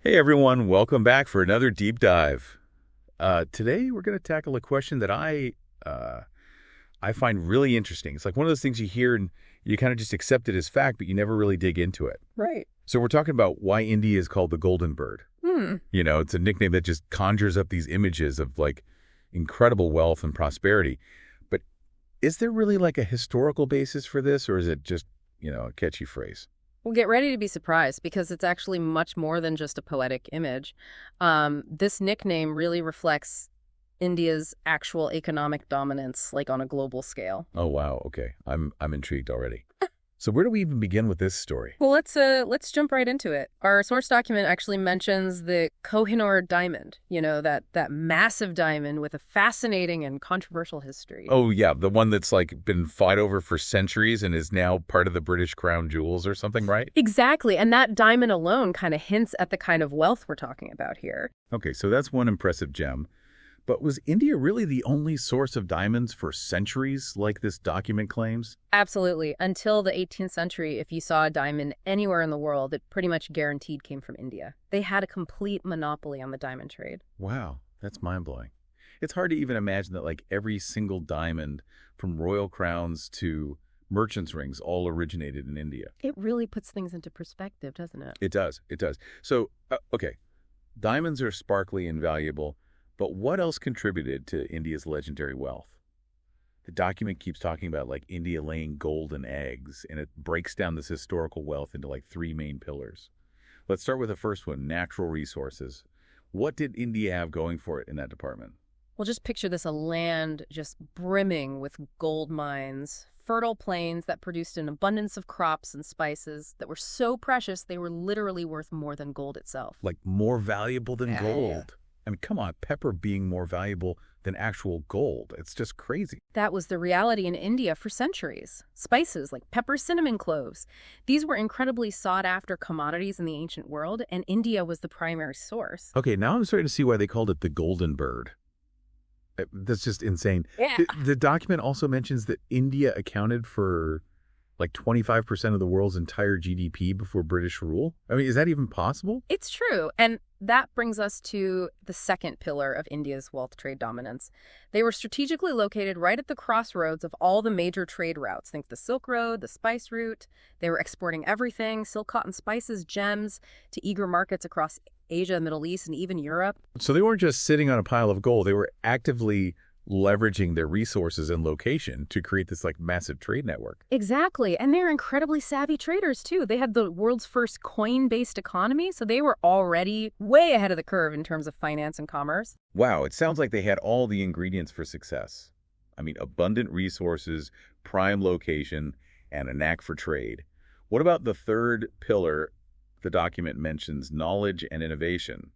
Hey everyone, welcome back for another deep dive. Today we're going to tackle a question that I find really interesting. It's like one of those things you hear and you kind of just accept it as fact, but you never really dig into it. Right. So we're talking about why India is called the Golden Bird. You know, it's a nickname that just conjures up these images of like incredible wealth and prosperity. But is there really like a historical basis for this, or is it just, a catchy phrase? Well, get ready to be surprised because it's actually much more than just a poetic image. This nickname really reflects India's actual economic dominance, like on a global scale. Oh wow, okay. I'm intrigued already. So where do we even begin with this story? Well, let's jump right into it. Our source document actually mentions the Kohinoor diamond, that massive diamond with a fascinating and controversial history. Oh yeah, the one that's like been fought over for centuries and is now part of the British crown jewels or something, right? Exactly. And that diamond alone kind of hints at the kind of wealth we're talking about here. Okay, so that's one impressive gem. But was India really the only source of diamonds for centuries, like this document claims? Absolutely. Until the 18th century, if you saw a diamond anywhere in the world, it pretty much guaranteed came from India. They had a complete monopoly on the diamond trade. Wow, that's mind-blowing. It's hard to even imagine that like every single diamond, from royal crowns to merchants' rings, all originated in India. It really puts things into perspective, doesn't it? It does, it does. So, okay, diamonds are sparkly and valuable, but what else contributed to India's legendary wealth? The document keeps talking about like India laying golden eggs, and it breaks down this historical wealth into like three main pillars. Let's start with the first one, natural resources. What did India have going for it in that department? Well, just picture this, a land just brimming with gold mines, fertile plains that produced an abundance of crops and spices that were so precious they were literally worth more than gold itself. Like more valuable than Yeah. gold. I mean, come on, pepper being more valuable than actual gold. It's just crazy. That was the reality in India for centuries. Spices like pepper, cinnamon, cloves. These were incredibly sought-after commodities in the ancient world, and India was the primary source. Okay, now I'm starting to see why they called it the Golden Bird. That's just insane. Yeah. The document also mentions that India accounted for like 25% of the world's entire GDP before British rule. I mean, is that even possible? It's true. And that brings us to the second pillar of India's wealth trade dominance. They were strategically located right at the crossroads of all the major trade routes. Think the Silk Road, the spice route. They were exporting everything, silk, cotton, spices, gems, to eager markets across Asia, Middle East, and even Europe. So they weren't just sitting on a pile of gold. They were actively leveraging their resources and location to create this like massive trade network. Exactly. And they're incredibly savvy traders, too. They had the world's first coin-based economy, so they were already way ahead of the curve in terms of finance and commerce. Wow, it sounds like they had all the ingredients for success. I mean, abundant resources, prime location, and a knack for trade. What about the third pillar the document mentions, knowledge and innovation?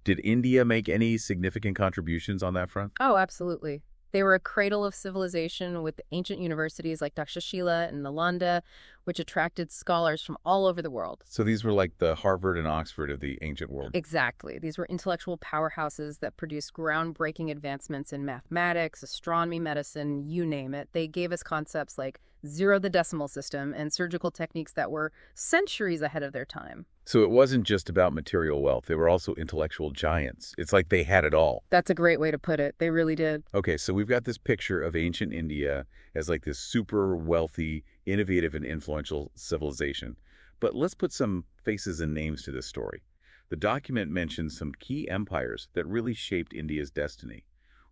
Did India make any significant contributions on that front? Oh, absolutely. They were a cradle of civilization with ancient universities like Takshashila and Nalanda, which attracted scholars from all over the world. So these were like the Harvard and Oxford of the ancient world. Exactly. These were intellectual powerhouses that produced groundbreaking advancements in mathematics, astronomy, medicine, you name it. They gave us concepts like zero the decimal system and surgical techniques that were centuries ahead of their time. So it wasn't just about material wealth. They were also intellectual giants. It's like they had it all. That's a great way to put it. They really did. Okay, so we've got this picture of ancient India as like this super wealthy, innovative, and influential civilization. But let's put some faces and names to this story. The document mentions some key empires that really shaped India's destiny.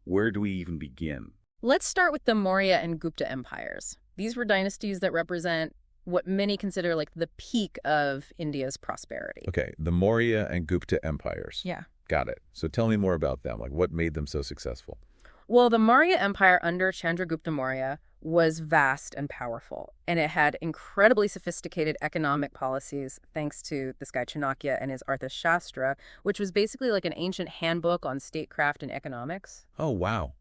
Where do we even begin? Let's start with the Maurya and Gupta empires. These were dynasties that represent what many consider like the peak of India's prosperity. Okay, the Maurya and Gupta empires. Yeah. Got it. So tell me more about them. Like what made them so successful? Well, the Maurya Empire under Chandragupta Maurya was vast and powerful, and it had incredibly sophisticated economic policies thanks to this guy Chanakya and his Arthashastra, which was basically like an ancient handbook on statecraft and economics. Oh, wow.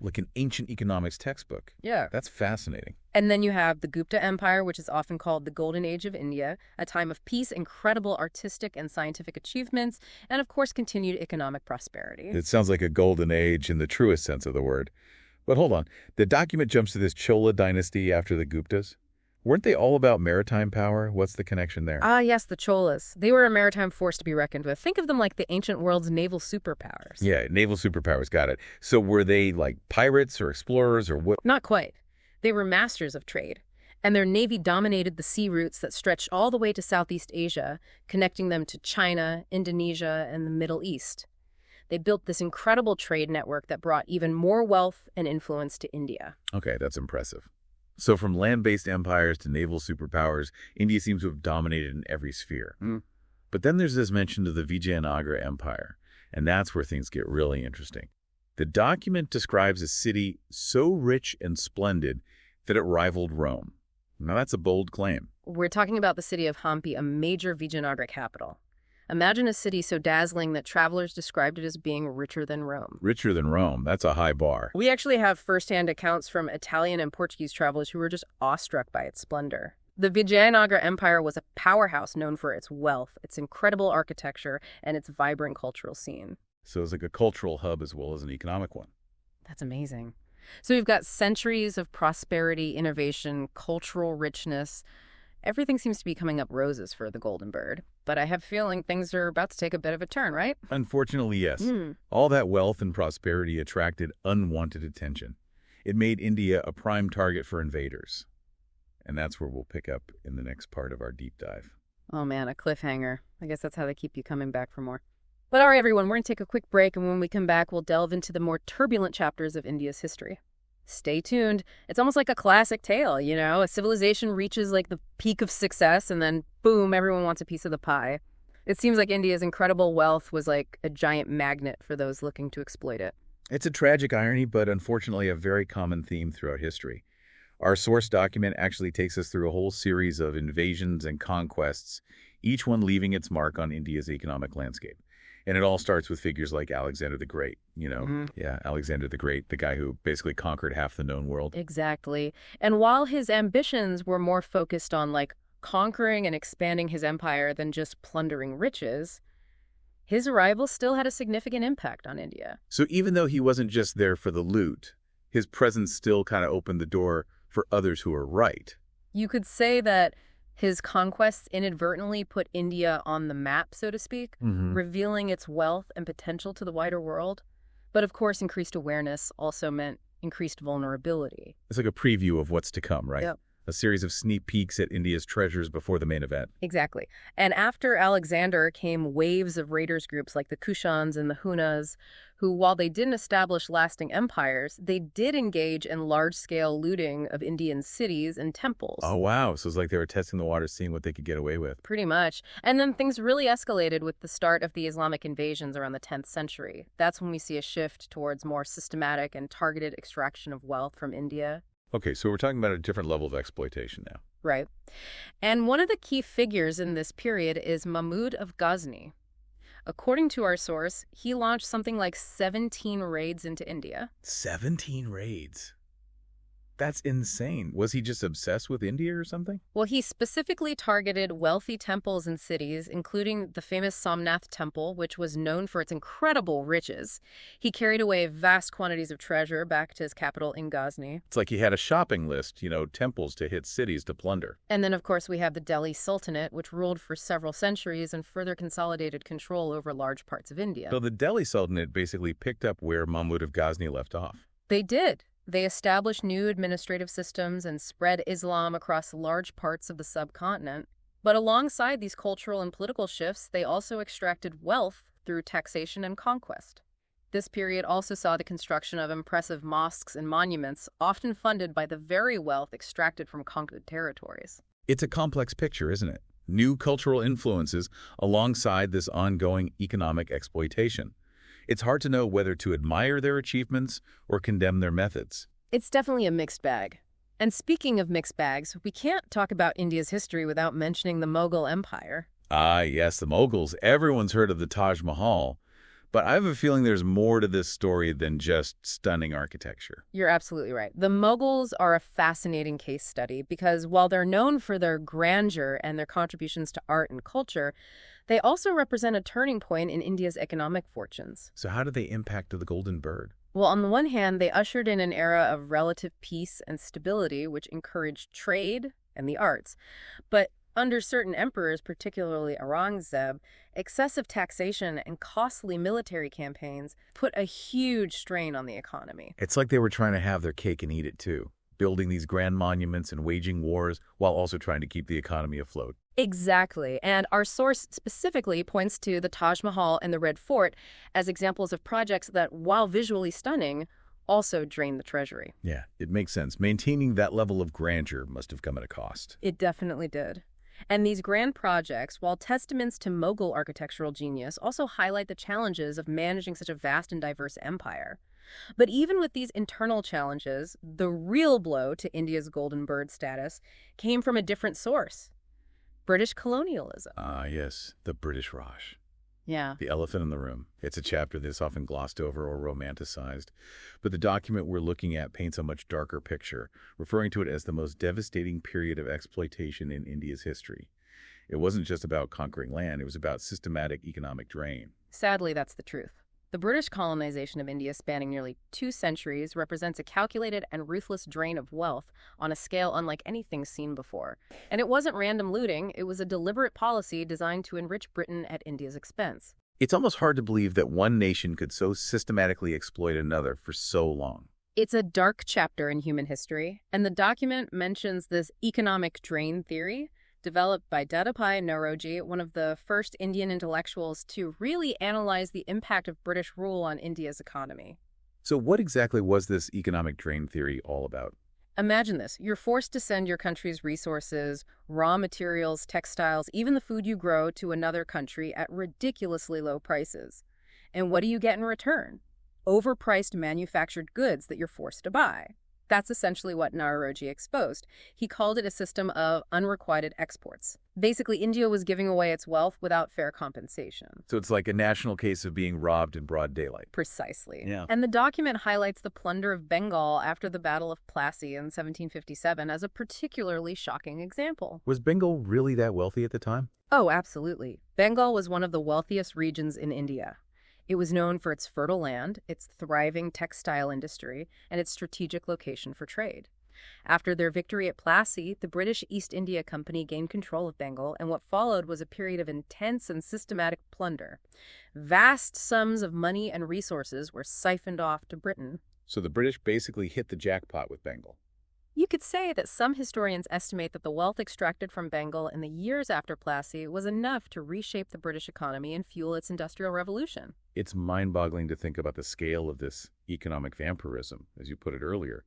Like an ancient economics textbook. Yeah. That's fascinating. And then you have the Gupta Empire, which is often called the Golden Age of India, a time of peace, incredible artistic and scientific achievements, and of course continued economic prosperity. It sounds like a golden age in the truest sense of the word. But hold on. The document jumps to this Chola dynasty after the Guptas. Weren't they all about maritime power? What's the connection there? Ah, yes, the Cholas. They were a maritime force to be reckoned with. Think of them like the ancient world's naval superpowers. Yeah, naval superpowers, got it. So were they like pirates or explorers or what? Not quite. They were masters of trade, and their navy dominated the sea routes that stretched all the way to Southeast Asia, connecting them to China, Indonesia, and the Middle East. They built this incredible trade network that brought even more wealth and influence to India. Okay, that's impressive. So from land-based empires to naval superpowers, India seems to have dominated in every sphere. But then there's this mention of the Vijayanagara Empire, and that's where things get really interesting. The document describes a city so rich and splendid that it rivaled Rome. Now that's a bold claim. We're talking about the city of Hampi, a major Vijayanagara capital. Imagine a city so dazzling that travelers described it as being richer than Rome. Richer than Rome, that's a high bar. We actually have first-hand accounts from Italian and Portuguese travelers who were just awestruck by its splendor. The Vijayanagara Empire was a powerhouse known for its wealth, its incredible architecture, and its vibrant cultural scene. So it's like a cultural hub as well as an economic one. That's amazing. So we've got centuries of prosperity, innovation, cultural richness. Everything seems to be coming up roses for the Golden Bird. But I have a feeling things are about to take a bit of a turn, right? Unfortunately, yes. All that wealth and prosperity attracted unwanted attention. It made India a prime target for invaders. And that's where we'll pick up in the next part of our deep dive. Oh man, a cliffhanger. I guess that's how they keep you coming back for more. But all right, everyone, we're going to take a quick break, and when we come back, we'll delve into the more turbulent chapters of India's history. Stay tuned. It's almost like a classic tale, you know? A civilization reaches like the peak of success, and then boom, everyone wants a piece of the pie. It seems like India's incredible wealth was like a giant magnet for those looking to exploit it. It's a tragic irony, but unfortunately a very common theme throughout history. Our source document actually takes us through a whole series of invasions and conquests, each one leaving its mark on India's economic landscape. And it all starts with figures like Alexander the Great, Alexander the Great, the guy who basically conquered half the known world. Exactly. And while his ambitions were more focused on like conquering and expanding his empire than just plundering riches, his arrival still had a significant impact on India. So even though he wasn't just there for the loot, his presence still kind of opened the door for others who were right. You could say that his conquests inadvertently put India on the map, so to speak, revealing its wealth and potential to the wider world. But of course, increased awareness also meant increased vulnerability. It's like a preview of what's to come, right? Yep. A series of sneak peeks at India's treasures before the main event. Exactly. And after Alexander came waves of raiders groups like the Kushans and the Hunas, who, while they didn't establish lasting empires, they did engage in large-scale looting of Indian cities and temples. Oh, wow. So it's like they were testing the waters, seeing what they could get away with. Pretty much. And then things really escalated with the start of the Islamic invasions around the 10th century. That's when we see a shift towards more systematic and targeted extraction of wealth from India. Okay, so we're talking about a different level of exploitation now. Right. And one of the key figures in this period is Mahmud of Ghazni. According to our source, he launched something like 17 raids into India. 17 raids? That's insane. Was he just obsessed with India or something? Well, he specifically targeted wealthy temples and cities, including the famous Somnath Temple, which was known for its incredible riches. He carried away vast quantities of treasure back to his capital in Ghazni. It's like he had a shopping list, temples to hit, cities to plunder. And then, of course, we have the Delhi Sultanate, which ruled for several centuries and further consolidated control over large parts of India. So the Delhi Sultanate basically picked up where Mahmud of Ghazni left off. They did. They established new administrative systems and spread Islam across large parts of the subcontinent. But alongside these cultural and political shifts, they also extracted wealth through taxation and conquest. This period also saw the construction of impressive mosques and monuments, often funded by the very wealth extracted from conquered territories. It's a complex picture, isn't it? New cultural influences alongside this ongoing economic exploitation. It's hard to know whether to admire their achievements or condemn their methods. It's definitely a mixed bag. And speaking of mixed bags, we can't talk about India's history without mentioning the Mughal Empire. Ah, yes, the Mughals. Everyone's heard of the Taj Mahal. But I have a feeling there's more to this story than just stunning architecture. You're absolutely right. The Mughals are a fascinating case study because while they're known for their grandeur and their contributions to art and culture, they also represent a turning point in India's economic fortunes. So how did they impact the Golden Bird? Well, on the one hand, they ushered in an era of relative peace and stability, which encouraged trade, and the arts. But under certain emperors, particularly Aurangzeb, excessive taxation and costly military campaigns put a huge strain on the economy. It's like they were trying to have their cake and eat it too, building these grand monuments and waging wars while also trying to keep the economy afloat. Exactly. And our source specifically points to the Taj Mahal and the Red Fort as examples of projects that, while visually stunning, also drain the treasury. Yeah, it makes sense. Maintaining that level of grandeur must have come at a cost. It definitely did. And these grand projects, while testaments to Mughal architectural genius, also highlight the challenges of managing such a vast and diverse empire. But even with these internal challenges, the real blow to India's Golden Bird status came from a different source: British colonialism. Ah, yes, the British Raj. Yeah. The elephant in the room. It's a chapter that's often glossed over or romanticized. But the document we're looking at paints a much darker picture, referring to it as the most devastating period of exploitation in India's history. It wasn't just about conquering land, it was about systematic economic drain. Sadly, that's the truth. The British colonization of India, spanning nearly 2 centuries, represents a calculated and ruthless drain of wealth on a scale unlike anything seen before. And it wasn't random looting, it was a deliberate policy designed to enrich Britain at India's expense. It's almost hard to believe that one nation could so systematically exploit another for so long. It's a dark chapter in human history, and the document mentions this economic drain theory, developed by Dadabhai Naoroji, one of the first Indian intellectuals to really analyze the impact of British rule on India's economy. So what exactly was this economic drain theory all about? Imagine this. You're forced to send your country's resources, raw materials, textiles, even the food you grow to another country at ridiculously low prices. And what do you get in return? Overpriced manufactured goods that you're forced to buy. That's essentially what Naoroji exposed. He called it a system of unrequited exports. Basically, India was giving away its wealth without fair compensation. So it's like a national case of being robbed in broad daylight. Precisely. Yeah. And the document highlights the plunder of Bengal after the Battle of Plassey in 1757 as a particularly shocking example. Was Bengal really that wealthy at the time? Oh, absolutely. Bengal was one of the wealthiest regions in India. It was known for its fertile land, its thriving textile industry, and its strategic location for trade. After their victory at Plassey, the British East India Company gained control of Bengal, and what followed was a period of intense and systematic plunder. Vast sums of money and resources were siphoned off to Britain. So the British basically hit the jackpot with Bengal. You could say that some historians estimate that the wealth extracted from Bengal in the years after Plassey was enough to reshape the British economy and fuel its industrial revolution. It's mind-boggling to think about the scale of this economic vampirism, as you put it earlier.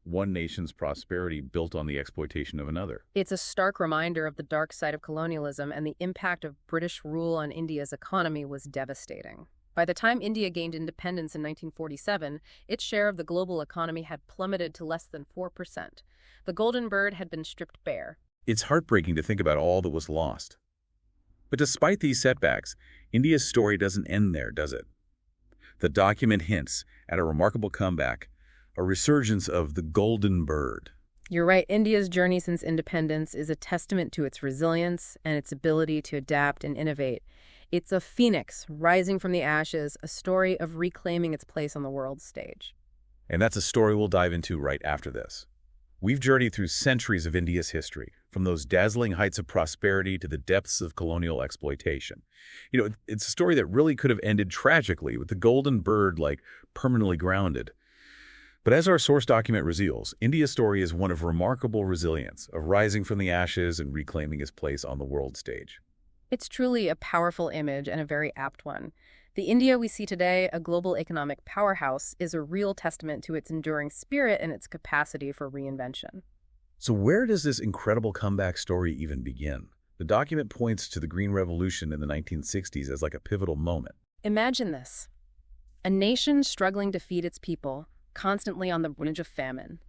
One nation's prosperity built on the exploitation of another. It's a stark reminder of the dark side of colonialism, and the impact of British rule on India's economy was devastating. By the time India gained independence in 1947, its share of the global economy had plummeted to less than 4%. The Golden Bird had been stripped bare. It's heartbreaking to think about all that was lost. But despite these setbacks, India's story doesn't end there, does it? The document hints at a remarkable comeback, a resurgence of the Golden Bird. You're right, India's journey since independence is a testament to its resilience and its ability to adapt and innovate. It's a phoenix rising from the ashes, a story of reclaiming its place on the world stage. And that's a story we'll dive into right after this. We've journeyed through centuries of India's history, from those dazzling heights of prosperity to the depths of colonial exploitation. It's a story that really could have ended tragically, with the Golden Bird, permanently grounded. But as our source document reveals, India's story is one of remarkable resilience, of rising from the ashes and reclaiming its place on the world stage. It's truly a powerful image and a very apt one. The India we see today, a global economic powerhouse, is a real testament to its enduring spirit and its capacity for reinvention. So where does this incredible comeback story even begin? The document points to the Green Revolution in the 1960s as a pivotal moment. Imagine this: a nation struggling to feed its people, constantly on the brink of famine.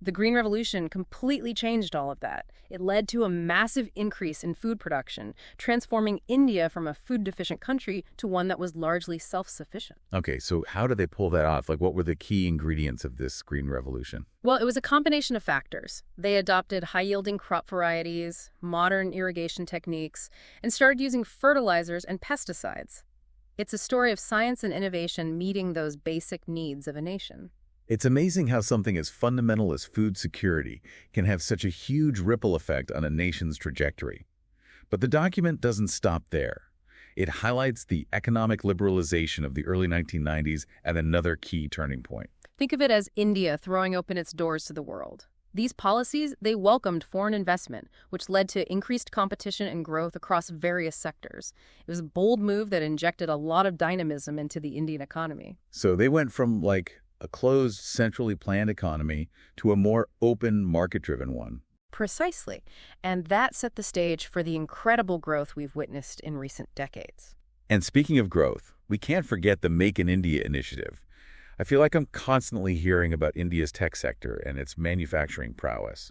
The Green Revolution completely changed all of that. It led to a massive increase in food production, transforming India from a food-deficient country to one that was largely self-sufficient. Okay, so how did they pull that off? What were the key ingredients of this Green Revolution? Well, it was a combination of factors. They adopted high-yielding crop varieties, modern irrigation techniques, and started using fertilizers and pesticides. It's a story of science and innovation meeting those basic needs of a nation. It's amazing how something as fundamental as food security can have such a huge ripple effect on a nation's trajectory. But the document doesn't stop there. It highlights the economic liberalization of the early 1990s at another key turning point. Think of it as India throwing open its doors to the world. These policies, they welcomed foreign investment, which led to increased competition and growth across various sectors. It was a bold move that injected a lot of dynamism into the Indian economy. So they went from like a closed, centrally planned economy to a more open, market-driven one. Precisely. And that set the stage for the incredible growth we've witnessed in recent decades. And speaking of growth, we can't forget the Make in India initiative. I feel like I'm constantly hearing about India's tech sector and its manufacturing prowess.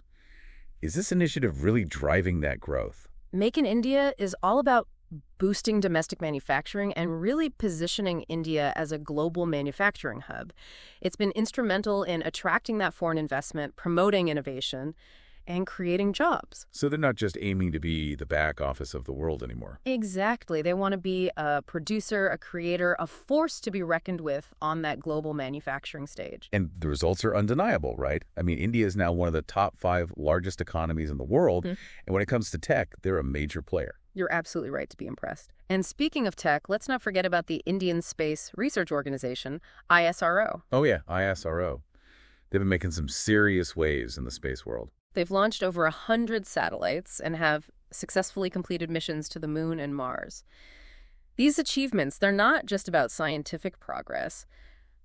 Is this initiative really driving that growth? Make in India is all about boosting domestic manufacturing and really positioning India as a global manufacturing hub. It's been instrumental in attracting that foreign investment, promoting innovation, and creating jobs. So they're not just aiming to be the back office of the world anymore. Exactly. They want to be a producer, a creator, a force to be reckoned with on that global manufacturing stage. And the results are undeniable, right? I mean, India is now one of the top 5 largest economies in the world, and when it comes to tech, they're a major player. You're absolutely right to be impressed. And speaking of tech, let's not forget about the Indian Space Research Organization, ISRO. Oh yeah, ISRO. They've been making some serious waves in the space world. They've launched over 100 satellites and have successfully completed missions to the Moon and Mars. These achievements, they're not just about scientific progress.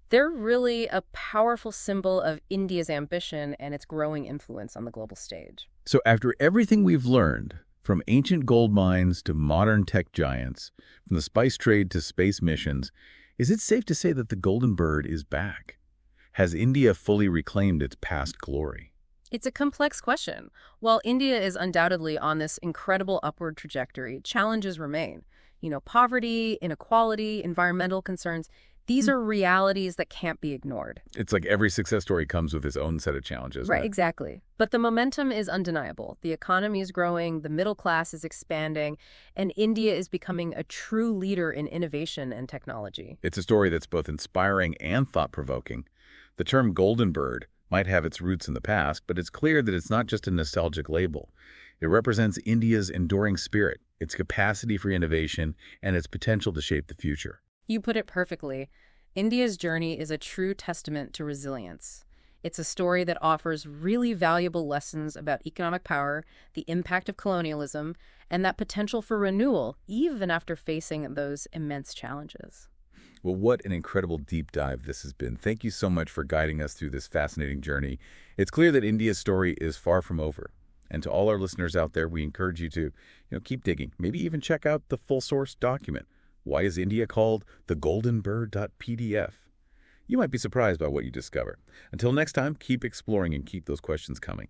They're really a powerful symbol of India's ambition and its growing influence on the global stage. So after everything we've learned, from ancient gold mines to modern tech giants, from the spice trade to space missions, is it safe to say that the Golden Bird is back? Has India fully reclaimed its past glory? It's a complex question. While India is undoubtedly on this incredible upward trajectory, challenges remain. Poverty, inequality, environmental concerns, these are realities that can't be ignored. It's like every success story comes with its own set of challenges. Right, exactly. But the momentum is undeniable. The economy is growing, the middle class is expanding, and India is becoming a true leader in innovation and technology. It's a story that's both inspiring and thought-provoking. The term Golden Bird might have its roots in the past, but it's clear that it's not just a nostalgic label. It represents India's enduring spirit, its capacity for innovation, and its potential to shape the future. You put it perfectly. India's journey is a true testament to resilience. It's a story that offers really valuable lessons about economic power, the impact of colonialism, and that potential for renewal, even after facing those immense challenges. Well, what an incredible deep dive this has been. Thank you so much for guiding us through this fascinating journey. It's clear that India's story is far from over. And to all our listeners out there, we encourage you to, keep digging. Maybe even check out the full source document. Why is India called the goldenbird.pdf? You might be surprised by what you discover. Until next time, keep exploring and keep those questions coming.